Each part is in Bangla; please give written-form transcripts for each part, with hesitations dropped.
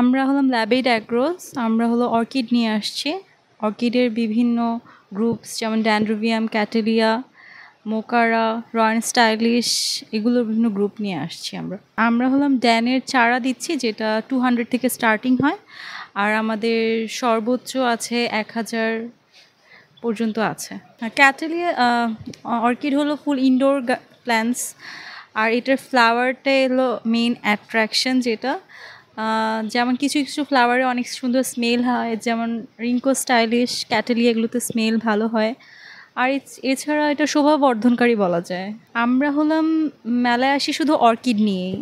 আমরা হলাম ল্যাবেড অ্যাগ্রোস। আমরা হলো অর্কিড নিয়ে আসছি। অর্কিডের বিভিন্ন গ্রুপস যেমন ড্যান্ড্রোবিয়াম, ক্যাটেলিয়া, মোকারা, রয়্যাল স্টাইলিশ এগুলোর বিভিন্ন গ্রুপ নিয়ে আসছি আমরা। আমরা হলাম ড্যানের চারা দিচ্ছি যেটা 200 থেকে স্টার্টিং হয়। আর আমাদের সর্বোচ্চ আছে 1000 পর্যন্ত আছে। ক্যাটেলিয়া অর্কিড হলো ফুল ইনডোর প্ল্যান্টস। আর এটার ফ্লাওয়ারটাই হলো মেইন অ্যাট্রাকশন যেটা যেমন কিছু কিছু ফ্লাওয়ারে অনেক সুন্দর স্মেল হয়, যেমন রিঙ্কো স্টাইলিশ, ক্যাটেলিয়া এগুলোতে স্মেল ভালো হয়। আর এছাড়া এটা শোভাবর্ধনকারী বলা যায়। আমরা হলাম মেলায় আসি শুধু অর্কিড নিয়েই।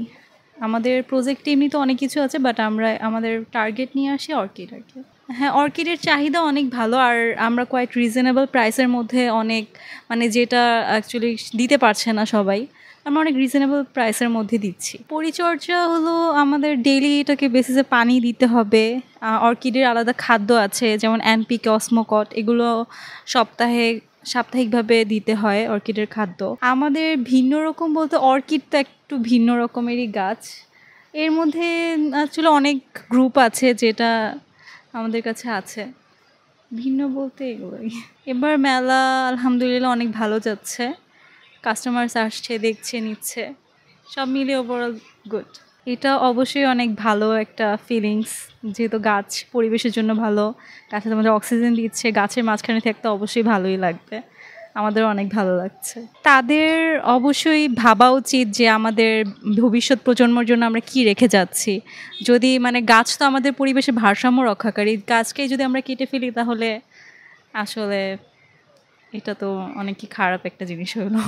আমাদের প্রজেক্টে এমনিতে অনেক কিছু আছে, বাট আমরা আমাদের টার্গেট নিয়ে আসি অর্কিড আর কি। হ্যাঁ, অর্কিডের চাহিদা অনেক ভালো। আর আমরা কোয়াইট রিজনেবল প্রাইসের মধ্যে অনেক, মানে যেটা অ্যাকচুয়ালি দিতে পারছে না সবাই, আমরা অনেক রিজনেবল প্রাইসের মধ্যে দিচ্ছি। পরিচর্যা হলো আমাদের ডেইলি এটাকে বেসিসে পানি দিতে হবে। অর্কিডের আলাদা খাদ্য আছে যেমন এনপিকে, অসমোকট, এগুলো সাপ্তাহিকভাবে দিতে হয় অর্কিডের খাদ্য। আমাদের ভিন্ন রকম বলতে অর্কিড তো একটু ভিন্ন রকমেরই গাছ। এর মধ্যে অ্যাকচুয়ালি অনেক গ্রুপ আছে যেটা আমাদের কাছে আছে। ভিন্ন বলতে এগুলোই। এবার মেলা আলহামদুলিল্লাহ অনেক ভালো যাচ্ছে। কাস্টমার্স আসছে, দেখছে, নিচ্ছে। সব মিলিয়ে ওভারঅল গুড। এটা অবশ্যই অনেক ভালো একটা ফিলিংস, যেহেতু গাছ পরিবেশের জন্য ভালো। গাছে আমাদের অক্সিজেন দিচ্ছে, গাছের মাঝখানে থাকতে অবশ্যই ভালোই লাগবে। আমাদেরও অনেক ভালো লাগছে। তাদের অবশ্যই ভাবা উচিত যে আমাদের ভবিষ্যৎ প্রজন্মের জন্য আমরা কি রেখে যাচ্ছি। যদি মানে গাছ তো আমাদের পরিবেশের ভারসাম্য রক্ষাকারী, গাছকেই যদি আমরা কেটে ফেলি তাহলে আসলে এটা তো অনেকই খারাপ একটা জিনিস হলো।